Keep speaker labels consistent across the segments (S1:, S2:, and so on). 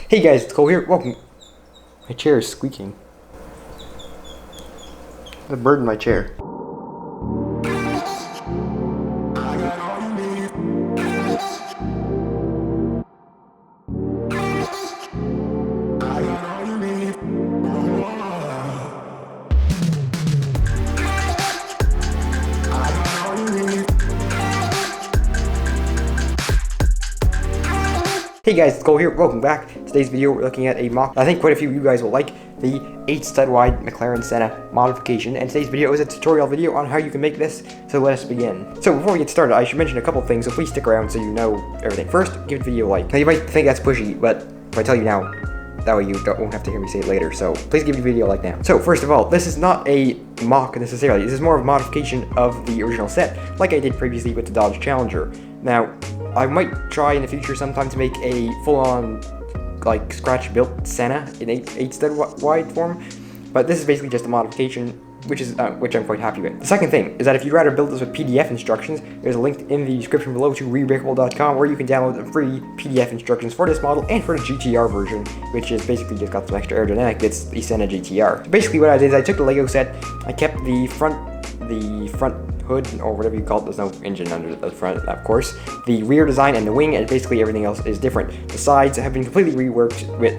S1: Hey guys, it's Cole here. Welcome. My chair is squeaking. There's a bird in my chair. Hey guys, it's Cole here. Welcome back. Today's video we're looking at a MOC I think quite a few of you guys will like, the 8 stud wide Mclaren Senna modification, and today's video is a tutorial video on how you can make this, so let us begin. So before we get started, I should mention a couple things, so please stick around so you know everything. First, give the video a like. Now you might think that's pushy, but if I tell you now, that way you won't have to hear me say it later, so please give the video a like now. So first of all, this is not a MOC necessarily, this is more of a modification of the original set, like I did previously with the Dodge Challenger. Now, I might try in the future sometime to make a full-on, like, scratch-built Senna in 8 stud wide form, but this is basically just a modification, which I'm quite happy with. The second thing is that if you'd rather build this with PDF instructions, there's a link in the description below to Rebrickable.com where you can download the free PDF instructions for this model and for the GTR version, which is basically just got some extra aerodynamic bits, the Senna GTR. So basically what I did is I took the Lego set, I kept the front hood, or whatever you call it, there's no engine under the front, of course, the rear design and the wing, and basically everything else is different. The sides have been completely reworked with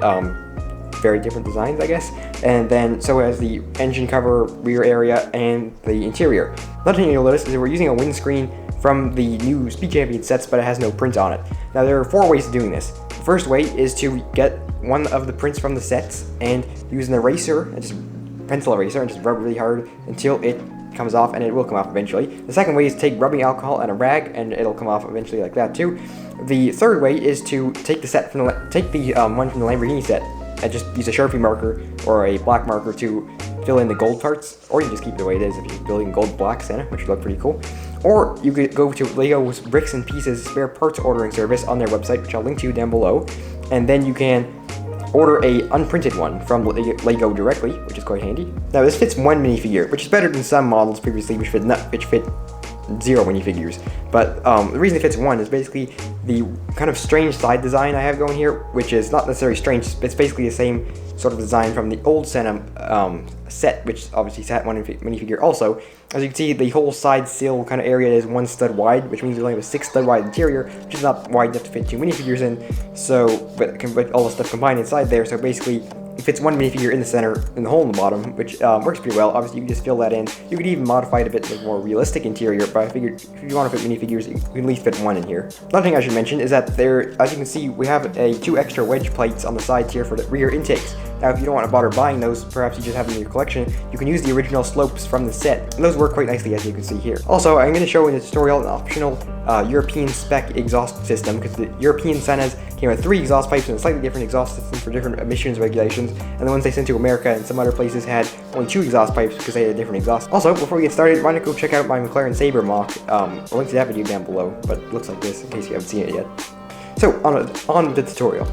S1: very different designs, I guess, and then so as the engine cover, rear area, and the interior. Another thing you'll notice is we're using a windscreen from the new Speed Champion sets, but it has no print on it. Now there are 4 ways of doing this. The first way is to get one of the prints from the sets and use an eraser, and just pencil eraser, and just rub really hard until it comes off, and it will come off eventually. The second way is to take rubbing alcohol and a rag, and it'll come off eventually like that too. The third way is to take the set from the one from the Lamborghini set and just use a Sharpie marker or a black marker to fill in the gold parts, or you can just keep it the way it is if you're building gold black Senna, which would look pretty cool. Or you could go to Lego's Bricks and Pieces spare parts ordering service on their website, which I'll link to down below, and then you can order a unprinted one from Lego directly, which is quite handy. Now this fits 1 minifigure, which is better than some models previously which fit 0 minifigures. But the reason it fits 1 is basically the kind of strange side design I have going here, which is not necessarily strange, it's basically the same sort of design from the old Senna set, which obviously sat 1 minifigure also. As you can see, the whole side sill kind of area is 1 stud wide, which means we only have a 6 stud wide interior, which is not wide enough to fit 2 minifigures in, so, but it can put all the stuff combined inside there, so basically it fits 1 minifigure in the center and the hole in the bottom, which works pretty well. Obviously you can just fill that in. You could even modify it a bit to make a more realistic interior, but I figured if you want to fit minifigures, you can at least fit 1 in here. Another thing I should mention is that there, as you can see, we have 2 extra wedge plates on the sides here for the rear intakes. Now if you don't want to bother buying those, perhaps you just have them in your collection, you can use the original slopes from the set, and those work quite nicely as you can see here. Also, I'm going to show in the tutorial an optional European spec exhaust system, because the European Sennas came with 3 exhaust pipes and a slightly different exhaust system for different emissions regulations, and the ones they sent to America and some other places had only 2 exhaust pipes because they had a different exhaust. Also, before we get started, why not go check out my McLaren Sabre MOC, I'll link to that video down below, but it looks like this in case you haven't seen it yet. So, on with the tutorial.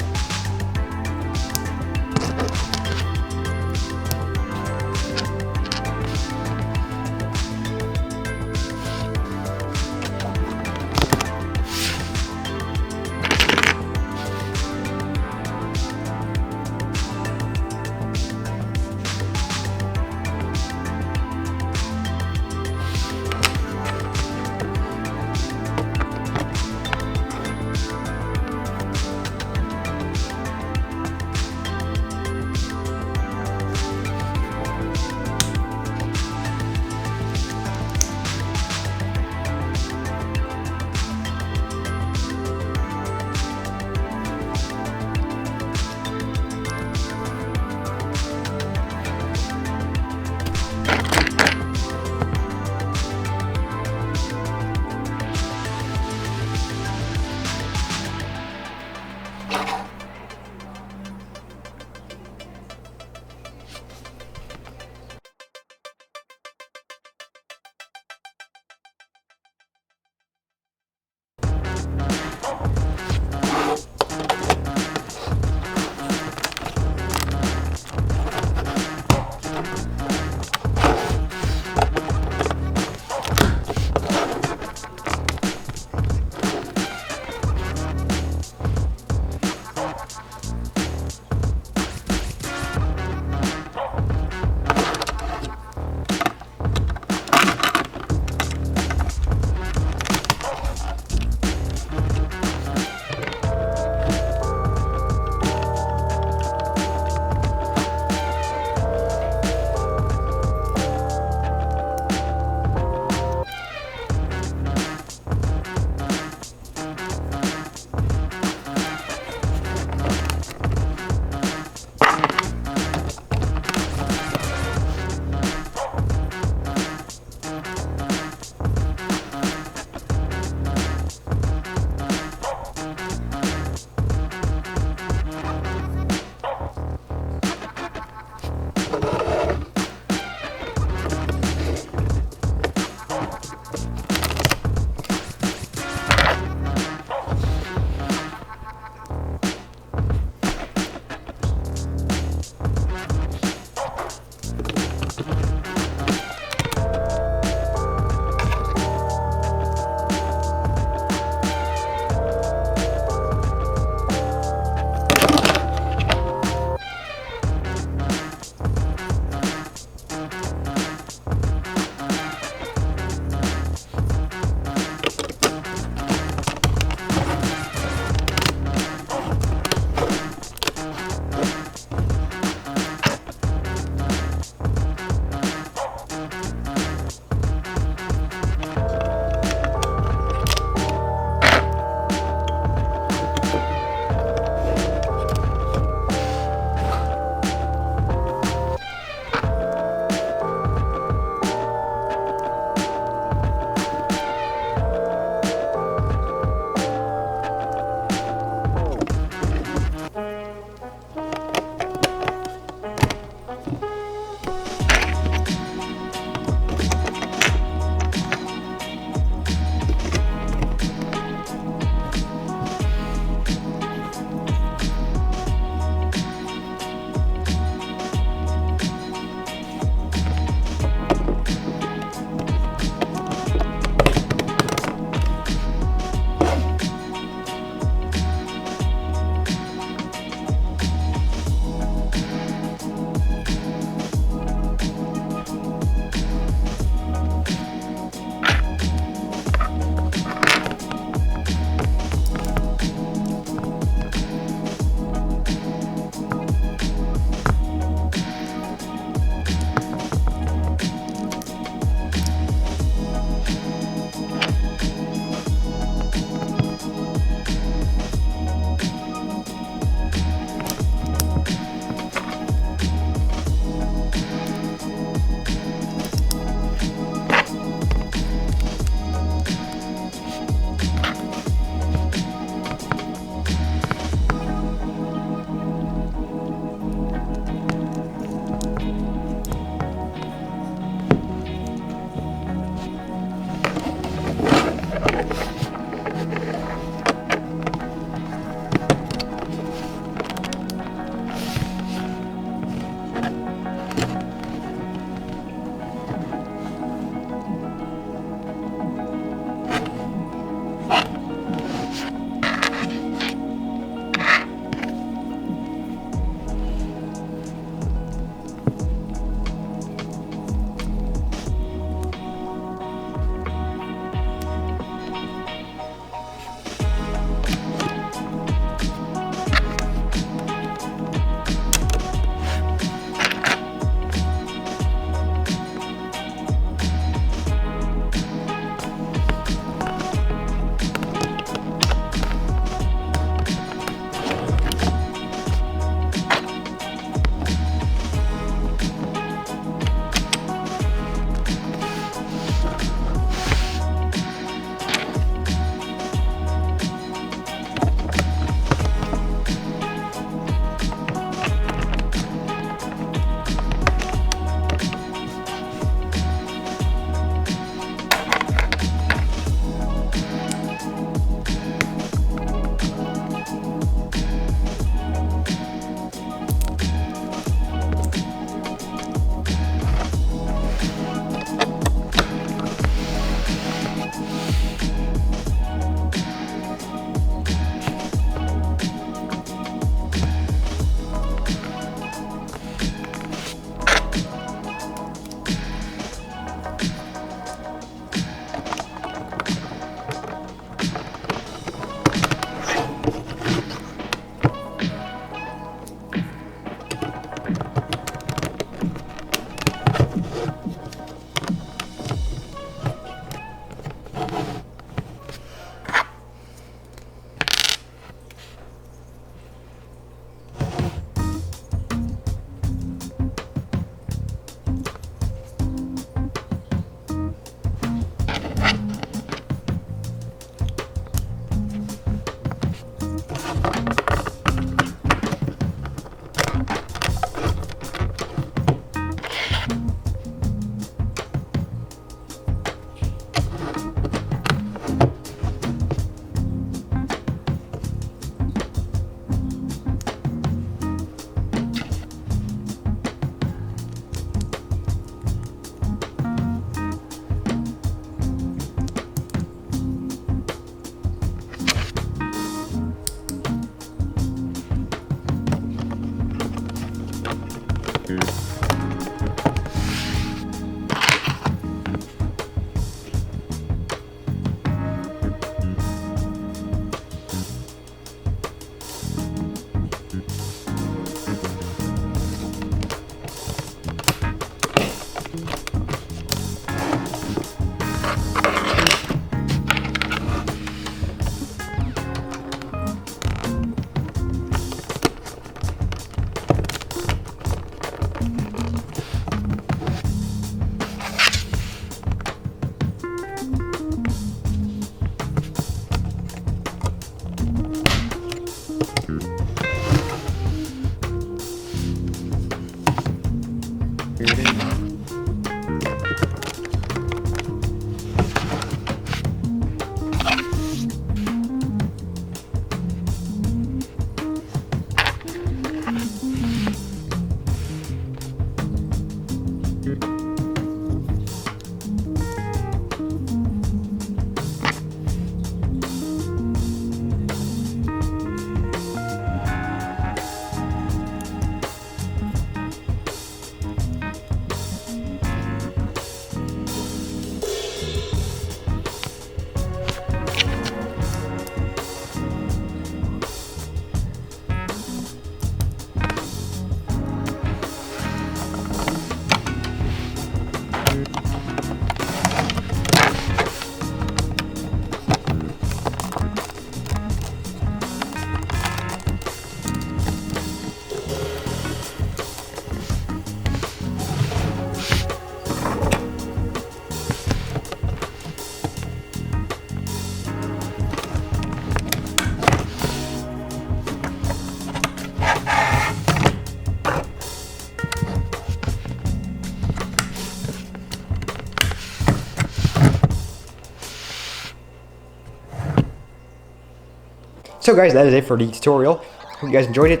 S1: So guys, that is it for the tutorial. Hope you guys enjoyed it.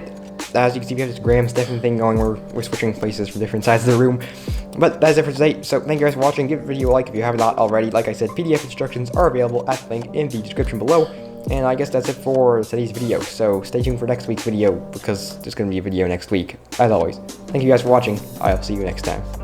S1: As you can see, we have this Graham Stephan thing going where we're switching places from different sides of the room. But that's it for today. So thank you guys for watching. Give the video a like if you have not already. Like I said, PDF instructions are available at the link in the description below. And I guess that's it for today's video. So stay tuned for next week's video because there's going to be a video next week, as always. Thank you guys for watching. I'll see you next time.